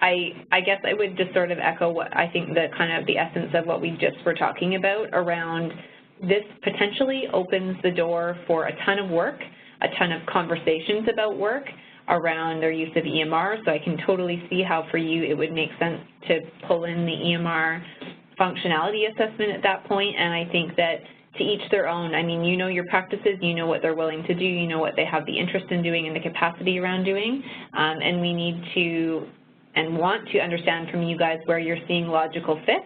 I guess I would just sort of echo what I think the essence of what we just were talking about around this potentially opens the door for a ton of work, a ton of conversations about work around their use of EMR. So I can totally see how for you it would make sense to pull in the EMR functionality assessment at that point. And I think that to each their own. I mean, you know your practices, you know what they're willing to do, you know what they have the interest in doing and the capacity around doing, and we need to and want to understand from you guys where you're seeing logical fits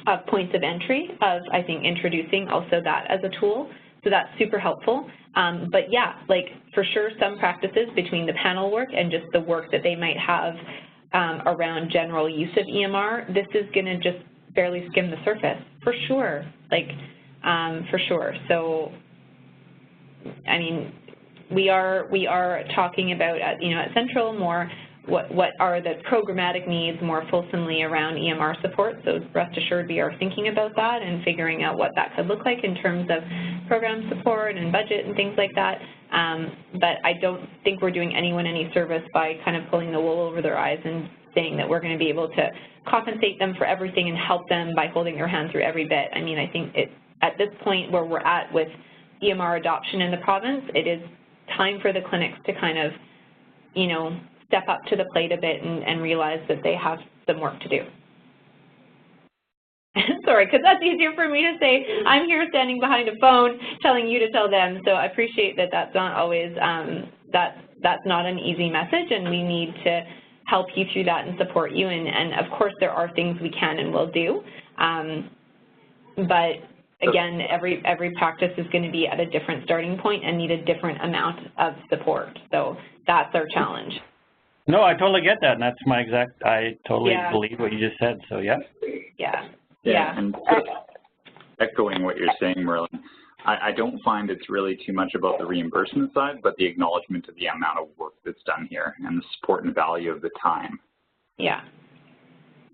of points of entry of, I think, introducing also that as a tool. So that's super helpful. But yeah, like for sure some practices between the panel work and just the work that they might have around general use of EMR, this is going to just barely skim the surface, for sure, like for sure. So, I mean, we are talking about, at Central more what are the programmatic needs more fulsomely around EMR support. So rest assured we are thinking about that and figuring out what that could look like in terms of program support and budget and things like that. But I don't think we're doing anyone any service by kind of pulling the wool over their eyes and saying that we're going to be able to compensate them for everything and help them by holding their hand through every bit. I mean, I think at this point where we're at with EMR adoption in the province, it is time for the clinics to kind of, step up to the plate a bit and realize that they have some work to do. Sorry, because that's easier for me to say. I'm here standing behind a phone telling you to tell them, so I appreciate that that's not always, that's not an easy message, and we need to help you through that and support you, and of course there are things we can and will do, but again, every practice is going to be at a different starting point and need a different amount of support, so that's our challenge. No, I totally get that, and that's my exact, I totally believe what you just said, so yeah. Yeah. And echoing what you're saying, Merlin, I don't find it's really too much about the reimbursement side, but the acknowledgement of the amount of work that's done here and the support and value of the time. Yeah.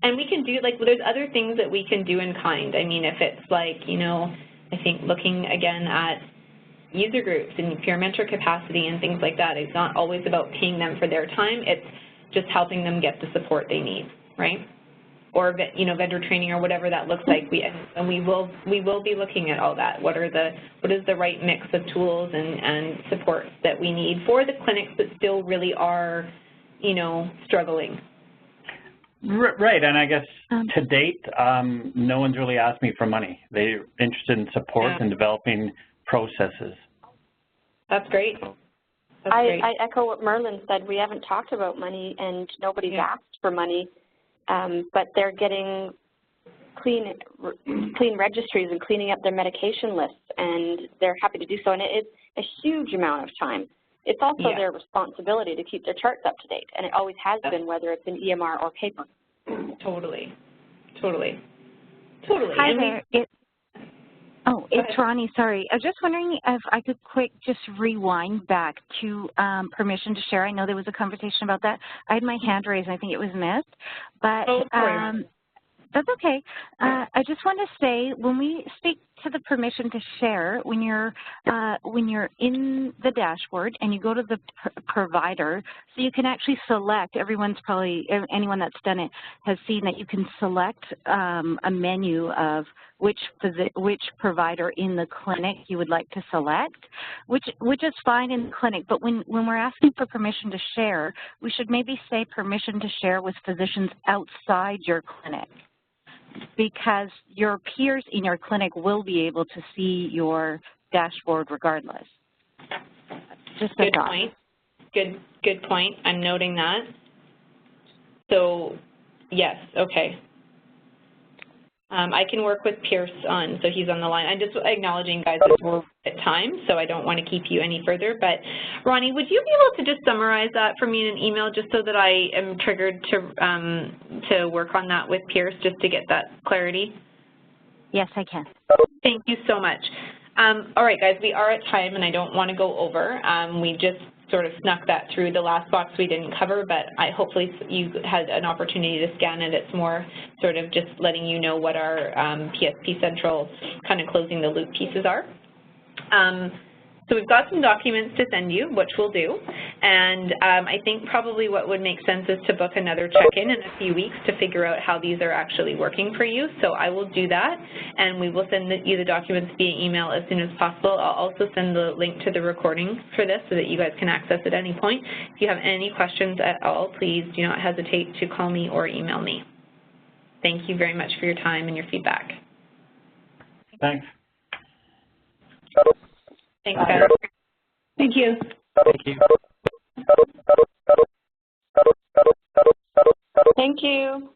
And we can do, like, there's other things that we can do in kind. I mean, if it's like, you know, I think looking again at user groups and peer mentor capacity and things like that, it's not always about paying them for their time. It's just helping them get the support they need, right? Or, you know, vendor training or whatever that looks like. We will be looking at all that. What is the right mix of tools and supports that we need for the clinics that still really are, you know, struggling. Right, and I guess to date, no one's really asked me for money. They're interested in support and developing processes. That's great. I echo what Merlin said. We haven't talked about money, and nobody's asked for money, but they're getting clean registries and cleaning up their medication lists, and they're happy to do so, and it is a huge amount of time. It's also their responsibility to keep their charts up to date, and it always has been, whether it's in EMR or paper. Totally. Hi there. It's Ronnie, sorry. I was just wondering if I could just rewind back to permission to share. I know there was a conversation about that. I had my hand raised, and I think it was missed. But that's okay. I just want to say, when we speak to the permission to share, when you're in the dashboard and you go to the provider, so you can actually select. Everyone's probably, anyone that's done it has seen that you can select a menu of which provider in the clinic you would like to select, which is fine in the clinic. But when we're asking for permission to share, we should maybe say permission to share with physicians outside your clinic, because your peers in your clinic will be able to see your dashboard regardless. Just a thought. Point. Good point. I'm noting that. So, yes, okay. I can work with Pierce on, so he's on the line. I'm just acknowledging, guys, that we're at time, so I don't want to keep you any further. But, Ronnie, would you be able to just summarize that for me in an email, just so that I am triggered to work on that with Pierce, just to get that clarity? Yes, I can. Thank you so much. All right, guys, we are at time, and I don't want to go over. We just sort of snuck that through. The last box we didn't cover, but hopefully you had an opportunity to scan it. It's more sort of just letting you know what our PSP Central kind of closing the loop pieces are. So we've got some documents to send you, which we'll do, and I think probably what would make sense is to book another check-in in a few weeks to figure out how these are actually working for you. So I will do that, and we will send you the documents via email as soon as possible. I'll also send the link to the recording for this so that you guys can access it at any point. If you have any questions at all, please do not hesitate to call me or email me. Thank you very much for your time and your feedback. Thanks. Thanks, guys. Thank you. Thank you. Thank you.